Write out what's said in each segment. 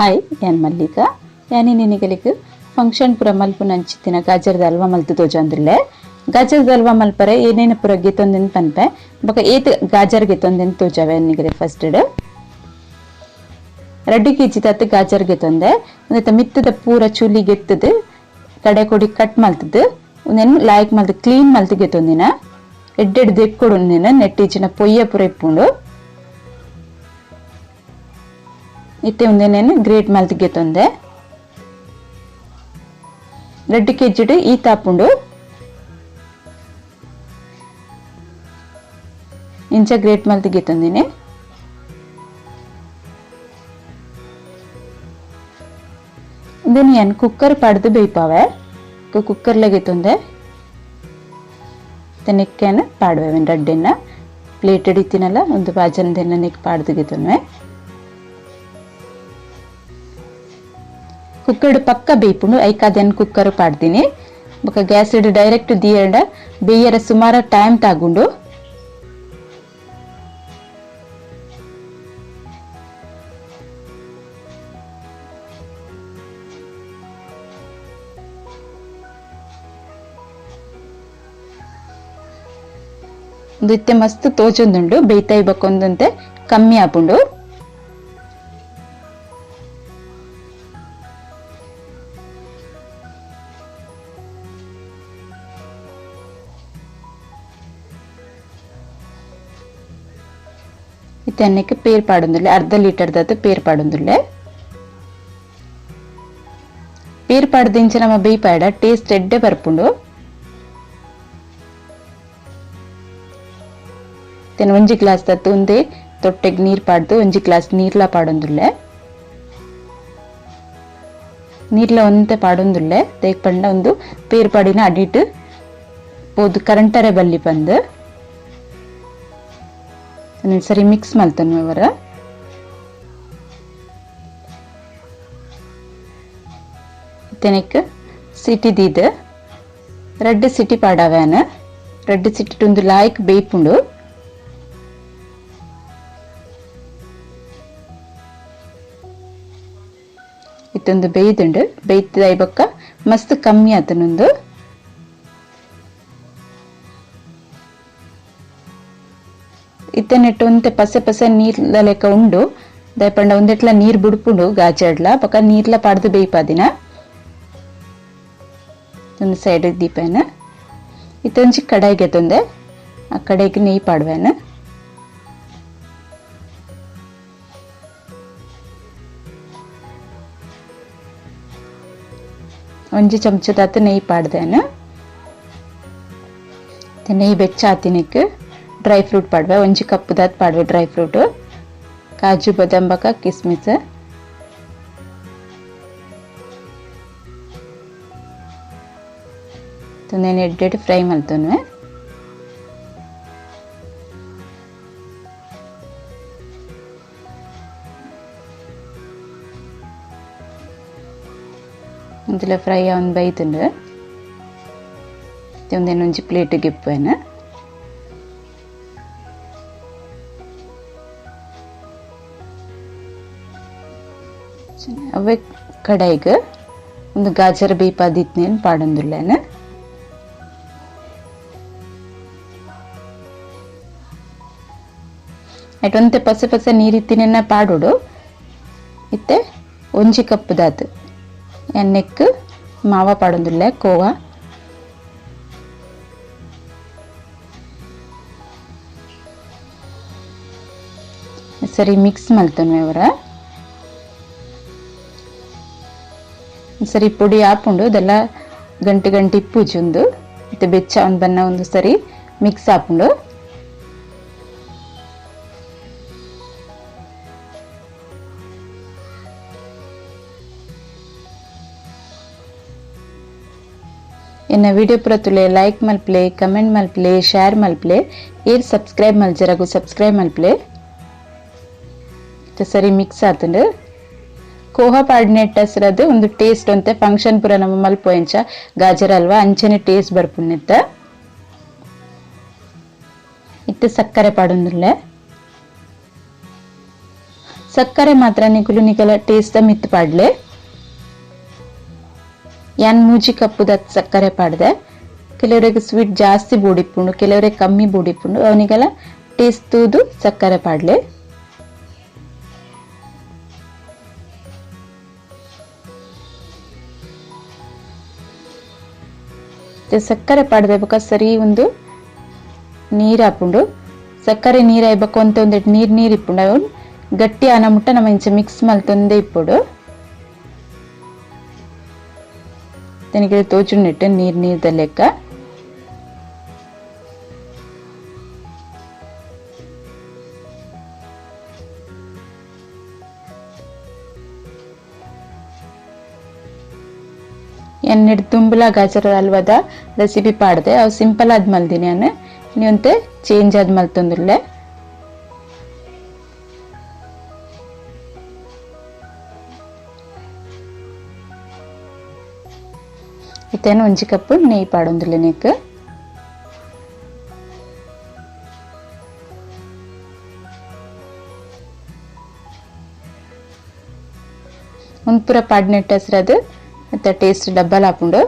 Hi ಯಾನ್ Mallika ಯಾನಿ ನಿನಗಲಿಗೆ function ಪುರ ಮಲ್ಪು ನಂಚಿತ್ತಿನ ಗಾಜರದ ಹಲ್ವಾ ಮಲ್ತು ತೋಜಂದಿಲ್ಲೆ ಗಾಜರದ ಹಲ್ವಾ ಮಲ್ಪರೆ ಏನೇನು ಪುರ ಗೆತ್ತೊಂದೆನ್ ಪನ್ಪೆ ಬೊಕ ಏತ್ ಗಾಜರ್ ಗೆತ್ತೊಂದೆನ್ ತೋಜಾವೆ ನಿನಗೆ ಫಸ್ಟ್ ರೆಡ್ಡಿ ಕೆಜಿ ತತ್ತೆ ಗಾಜರ್ ಗೆತ್ತೊಂದೆ ಒಂದೆತ ಮಿತ್ತದ ಪೂರ ಚೂಲಿ ಗೆತ್ತದು ಕಡೆ ಕೊಡಿ ಕಟ್ ಮಲ್ತದು ಒಂದೆನ್ ಲಾಯ್ಕ್ ಮಲ್ತು ಕ್ಲೀನ್ ಮಲ್ತು ಗೆತ್ತೊಂದಿನ ಎಡ್ಡೆಡ್ ದೆಕ್ಕೊಡೊಂದಿನ ನೆಟ್ಟಿಚಿನ ಪೊಯ್ಯ ಪುರ ಇಪ್ಪುಂಡು ಇತ್ತೆ ಒಂದೇನೇನು ಗ್ರೇಟ್ ಮಲ್ತ್ ಗೆತ್ತೊಂದೆ ರೆಡ್ಡಿ ಕೆಜಿಡ್ ಈ ತಾಪುಂಡು ಇಂಚ ಗ್ರೇಟ್ ಮಲ್ತ್ ಗೆತ್ತೊಂದಿನಿ ಇದನ್ನು ಏನು ಕುಕ್ಕರ್ ಪಡ್ದು ಬೇಯ್ಪಾವೆ ಕುಕ್ಕರ್ಲೆ ಗೆತ್ತೊಂದೆ ತೆನೆಕ್ಕೇನು ಪಾಡುವೆ ರೆಡ್ಡಿನ ಪ್ಲೇಟ್ ಹಿಡಿತೀನಲ್ಲ ಒಂದು ಬಾಜನದೆನ್ನ ನೆಕ್ ಪಾಡ್ದು ಗೆತ್ತೊನ್ವೆ ಕುಕ್ಕರ್ ಪಕ್ಕ ಬೇಯ್ಪುಂಡು ಐಕಾದೆನ್ ಕುಕ್ಕರ್ ಪಾಡ್ತೀನಿ ಬೊಕ ಗ್ಯಾಸ್ ಇಡ್ ಡೈರೆಕ್ಟ್ ದಿಯಂಡ ಬೇಯರ ಸುಮಾರು ಟೈಮ್ ತಾಗುಂಡು ಇತ್ತೆ ಮಸ್ತ್ ತೋಜೊಂದುಂಡು ಬೇಯ್ತಾ ಇಬ್ಬಕೊಂದಂತೆ ಕಮ್ಮಿ ಆಪುಂಡು ಇತ್ತೆ ಪೇರ್ ಪಾಡೊಂದುಲ್ಲೆ ಅರ್ಧ ಲೀಟರ್ ದತ್ತು ಪೇರ್ ಪಾಡೊಂದುಲ್ಲೆ ಪೇರ್ ಪಾಡ್ದಿಂಚ ನಮ್ಮ ಬೇಯ್ಪಾಡ ಟೇಸ್ಟ್ ಎಡ್ಡೆ ಬರ್ಪುಂಡು ತೆನ್ ಒಂಜಿ ಗ್ಲಾಸ್ ದತ್ತು ಒಂದೇ ತೊಟ್ಟೆಗ್ ನೀರ್ ಪಾಡ್ದು ಒಂಜಿ ಗ್ಲಾಸ್ ನೀರ್ಲ ಪಾಡೊಂದುಲ್ಲೆ ನೀರ್ಲ ಒಂತೆ ಪಾಡೊಂದುಲ್ಲೆ ದೇಕ್ ಪಂಡ ಒಂದು ಪೇರ್ ಪಾಡಿನ ಅಡಿಟ್ ಪೋದು ಕರೆಂಟರೆ ಬಲ್ಲಿ ಬಂದು ಸರಿ ಮಿಕ್ಸ್ ಮಲ್ತನು ಅವರ ತೆನೆಕ್ ಸಿಟಿ ದೀದ್ ರೆಡ್ ಸಿಟಿ ಪಾಡಾವ್ಯಾನ ರೆಡ್ ಸಿಟಿ ಒಂದು ಲಾಯ್ಕ್ ಬೇಯ್ಪುಂಡು ಇತ್ತೊಂದು ಬೇಯ್ದುಂಡು ಬೇಯ್ತದ ಐಬಕ್ಕ ಮಸ್ತ್ ಕಮ್ಮಿ ಆತನೊಂದು ಇತ್ತೆ ನೆಟ್ಟು ಒಂತೆ ಪಸೆ ಪಸೆ ನೀರ್ಲ ಲೆಕ್ಕ ಉಂಡು ದಯಪಂಡ ಒಂದೆಟ್ಲ ನೀರ್ ಬಿಡ್ಪುಂಡು ಗಾಜಡ್ಲ ಪಕ್ಕ ನೀರ್ಲ ಪಾಡ್ದು ಬೇಯ್ಪಾದಿನ ಒಂದು ಸೈಡ್ ದೀಪೇನ ಇತ್ತೊಂಜಿ ಕಡಾಯಿಗೆ ತೊಂದೆ ಆ ಕಡೆಗೆ ನೆಯ್ ಪಾಡ್ವೇನ ಒಂಜಿ ಚಮಚದಾತ ನೆಯ್ ಪಾಡ್ದೇನ ನೆಯ್ ಬೆಚ್ಚ ಆತಿನಕ್ಕೆ ಡ್ರೈ ಫ್ರೂಟ್ ಪಾಡ್ವೆ ಒಂಜಿ ಕಪ್ ದಾತ್ ಪಾಡ್ವೆ ಡ್ರೈ ಫ್ರೂಟ್ ಕಾಜು ಬಾದಾಮ್ ಬಕ ಕಿಸ್ಮಿಸ್ ತುನೇನು ಎಡ್ಡೆಡ್ ಫ್ರೈ ಮಲ್ತೊನ್ವೆ ಇಂತಲ ಫ್ರೈ ಅವನ್ ಬೈತುಂಡು ಒಂದೇನು ಒಂಜಿ ಪ್ಲೇಟಿಗೆ ಇಪ್ಪೇನ ಅವೇ ಕಡಾಯಿಗೆ ಒಂದು ಗಾಜರ್ ಬೇಯ್ಪಾದಿತ್ನೇನು ಪಾಡೊಂದುಲ್ಲೇನ ಒಂತೆ ಪಸೆ ಪಸೆ ನೀರಿತ್ತಿನ ಪಾಡೋಡು ಇತ್ತೆ ಒಂಜಿ ಕಪ್ ದಾತ್ ಎಣ್ಣೆಕ್ ಮಾವ ಪಾಡೊಂದುಲ್ಲೆ ಕೋವಾ ಸರಿ ಮಿಕ್ಸ್ ಮಲ್ತನು ಅವರ ಸರಿ ಪುಡಿ ಹಾಪುಂಡು ಅದೆಲ್ಲ ಗಂಟೆ ಗಂಟೆ ಇಪ್ಪುಜುಂದು ಮತ್ತೆ ಬೆಚ್ಚ ಒಂದು ಬನ್ನ ಒಂದು ಸರಿ ಮಿಕ್ಸ್ ಹಾಪುಂಡು ಇನ್ನ ವಿಡಿಯೋ ಪುರ ತುಲೆ ಲೈಕ್ ಮಲ್ಪ್ಲೆ ಕಮೆಂಟ್ ಮಲ್ಪ್ಲೆ ಶೇರ್ ಮಲ್ಪ್ಲೆ ಏರ್ ಸಬ್ಸ್ಕ್ರೈಬ್ ಮಲ್ಜರಗು ಸಬ್ಸ್ಕ್ರೈಬ್ ಮಲ್ಪ್ಲೆ ಸರಿ ಮಿಕ್ಸ್ ಆತುಂಡು ಕೋಹ ಪಾಡ್ನೆಟ್ ಹೆಸರದು ಒಂದು ಟೇಸ್ಟ್ ಅಂತೆ ಫಂಕ್ಷನ್ ಪುರ ನಮ್ಮ ಮಲ್ಪೋಯಂಚ ಗಾಜರ್ ಹಲ್ವಾ ಅಂಚನೆ ಟೇಸ್ಟ್ ಬರ್ಪುಣ್ಣಿತ್ತ ಇತ್ತು ಸಕ್ಕರೆ ಪಾಡೊಂದುಲ್ಲೆ ಸಕ್ಕರೆ ಮಾತ್ರ ನಿಕುಲು ನಿಕಲ ಟೇಸ್ಟ್ ಮಿತ್ ಪಾಡ್ಲೆ ಯಾನ್ ಮೂಜಿ ಕಪ್ಪುದ ಸಕ್ಕರೆ ಪಾಡ್ದೆ ಕೆಲವರಿಗೆ ಸ್ವೀಟ್ ಜಾಸ್ತಿ ಬೂಡಿಪ್ಪುಂಡು ಕೆಲವರಿಗೆ ಕಮ್ಮಿ ಬೂಡಿಪ್ಪುಂಡು ಅವನಿಗೆಲ್ಲ ಟೇಸ್ಟ್ ತೂದು ಸಕ್ಕರೆ ಪಾಡ್ಲೆ ಸಕ್ಕರೆ ಪಾಡ್ದೆ ಸರಿ ಒಂದು ನೀರು ಹಾಪುಂಡು ಸಕ್ಕರೆ ನೀರು ಆಯ್ಬೇಕು ಅಂತ ಒಂದೆಟ್ಟು ನೀರು ಇಪ್ಪುಂಡು ಅವನು ಗಟ್ಟಿ ಆನ ಮುಟ್ಟ ನಮ್ಮ ಇಂಚ ಮಿಕ್ಸ್ ಮಲ್ತೊಂದೇ ಇಪ್ಪುಡು ತನಗೆ ತೋಚುಂಡಿಟ್ಟು ನೀರ್ದ ಲೆಕ್ಕ ಎನ್ನೆಡು ತುಂಬಲ ಗಾಜರ ಹಲ್ವದ ರೆಸಿಪಿ ಪಾಡ್ದೆ ಅವು ಸಿಂಪಲ್ ಆದ್ ಮಲ್ದಿನಿ ನಾನು ನೀವಂತೆ ಚೇಂಜ್ ಆದ್ ಮಲ್ತೊಂದಿರ್ಲೆ ಇತ್ತೇನು ಒಂಜಿ ಕಪ್ ನೆಯ್ಯಿ ಪಾಡೊಂದಿರ್ಲೆ ನೆಕ್ ಒಂದ್ ಪೂರ ಪಾಡ್ನೆಟ್ ಹೆಸರದು ಮತ್ತೆ ಟೇಸ್ಟ್ ಡಬ್ಬಲ್ ಹಾಪುಂಡು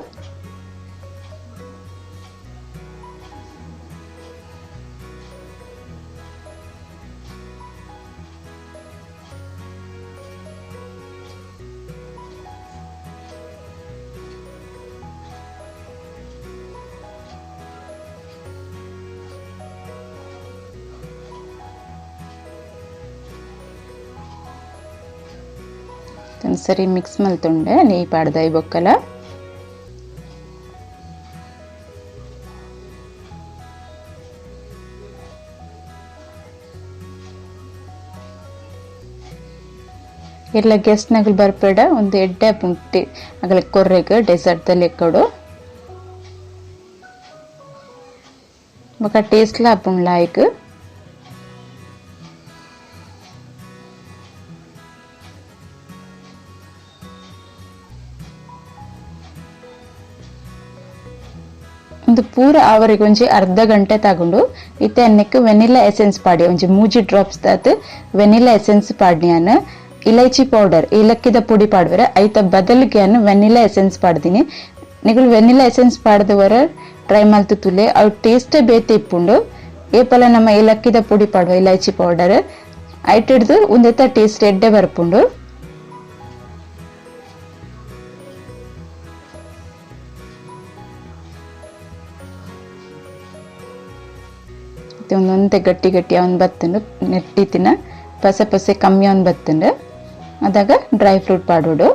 ಸರಿ ಮಿಕ್ಸ್ ಮಲ್ತೊಂಡೆ ನೆಯ್ಯಿ ಪಾಡ್ದ ಈ ಬೊಕ್ಕಲ ಎಲ್ಲ ಗೆಸ್ಟ್ ನಗಲ್ ಬರ್ಬೇಡ ಒಂದು ಎಡ್ಡೆ ಪುಂಟಿ ಅಗಲ ಕೊರ್ರೆಗ್ ಡೆಸರ್ಟ್ ದಲ್ಲಿ ಎಕ್ಕಡು ಬೊಕ ಟೇಸ್ಟ್ ಲ ಆಪುಂಡ್ ಲಾಯ್ಕ್ ಒಂದು ಪೂರ ಅವರಿಗೆ ಒಂಜಿ ಅರ್ಧ ಗಂಟೆ ತಗೊಂಡು ಇತ್ತೆ ಅನ್ನಕ್ಕೆ ವೆನಿಲಾ ಎಸೆನ್ಸ್ ಪಾಡಿ ಒಂಜಿ ಮೂಜಿ ಡ್ರಾಪ್ಸ್ ದಾತ್ ವೆನಿಲಾ ಎಸೆನ್ಸ್ ಪಾಡ್ನಿಯಾನ ಇಲೈಚಿ ಪೌಡರ್ ಏಲಕ್ಕಿದ ಪುಡಿ ಪಾಡ್ವರೆ ಐತ ಬದಲಿಗೆ ಅನ್ನು ವೆನಿಲಾ ಎಸೆನ್ಸ್ ಪಾಡ್ದಿನಿ ನಿಗುಲು ವೆನಿಲಾ ಎಸೆನ್ಸ್ ಪಾಡ್ದವರ ಟ್ರೈ ಮಲ್ತು ತುಲೆ ಅವು ಟೇಸ್ಟ್ ಬೇತೆ ಇಪ್ಪುಂಡು ಏಪಲ ನಮ್ಮ ಏಲಕ್ಕಿದ ಪುಡಿ ಪಾಡುವ ಇಲೈಚಿ ಪೌಡರ್ ಐಟ್ ಹಿಡ್ದು ಒಂದೆತ್ತ ಟೇಸ್ಟ್ ಎಡ್ಡೆ ಬರ್ಪುಂಡು ಒಂದೊಂದೇ ಗಟ್ಟಿ ಗಟ್ಟಿ ಅವನ್ ಬತ್ತಂಡು ನೆಟ್ಟಿತಿನ ಪಸೆ ಪಸೆ ಕಮ್ಮಿ ಅವನ್ ಬತ್ತಂಡು ಅದಾಗ ಡ್ರೈ ಫ್ರೂಟ್ ಪಾಡೋಡು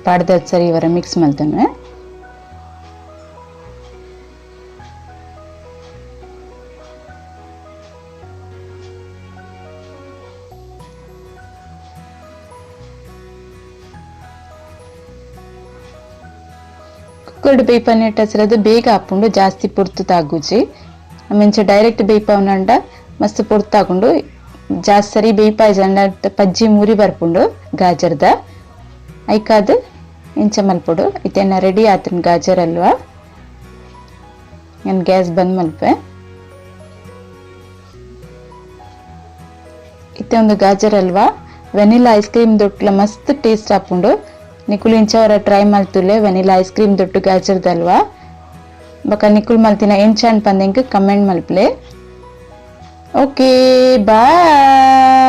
ಪಾಡ್ದ ಸರಿ ಇವರ ಮಿಕ್ಸ್ ಮಲ್ತಂಡು ಕುಕ್ಕರ್ಡ್ ಬೇಯ್ಪನ್ನೆಟ್ ಹಸಿರದು ಬೇಗ ಹಾಪುಂಡು ಜಾಸ್ತಿ ಪುರ್ತು ತಾಗುಜಿ ಮಿಂಚ ಡೈರೆಕ್ಟ್ ಬೇಯ್ಪವನಂಡ ಮಸ್ತ್ ಪುರ್ತಾಗುಂಡು ಜಾಸ್ತಿ ಸರಿ ಬೇಯ್ಪಾಯ್ ಜಂಡ ಪಜ್ಜಿ ಮೂರಿ ಬರ್ಪುಂಡು ಗಾಜರ್ದ ಐಕಾದ್ ಇಂಚ ಮಲ್ಪುಡು ಇತ್ತೇನ ರೆಡಿ ಆತನ್ ಗಾಜರ್ ಅಲ್ವಾ ನಾನು ಗ್ಯಾಸ್ ಬಂದ್ ಮಲ್ಪೆ ಇತ್ತೆ ಒಂದು ಗಾಜರ್ ಅಲ್ವಾ ವೆನಿಲಾ ಐಸ್ ಕ್ರೀಮ್ ದೊಟ್ಲ ಮಸ್ತ್ ಟೇಸ್ಟ್ ಹಾಪುಂಡು ನಿಕುಲ್ ಇಂಚವರ ಟ್ರೈ ಮಲ್ತುಲೆ ವೆನಿಲಾ ಐಸ್ ಕ್ರೀಮ್ ದೊಟ್ಟು ಗಾಜರ್ದಲ್ವಾ ಬಕ ನಿಕುಲ್ ಮಲ್ತಿನ ಎಂಚ ಅನ್ಪಂದೆಂಕ್ ಕಮೆಂಟ್ ಮಲ್ಪಲೆ ಓಕೆ ಬಾಯ್.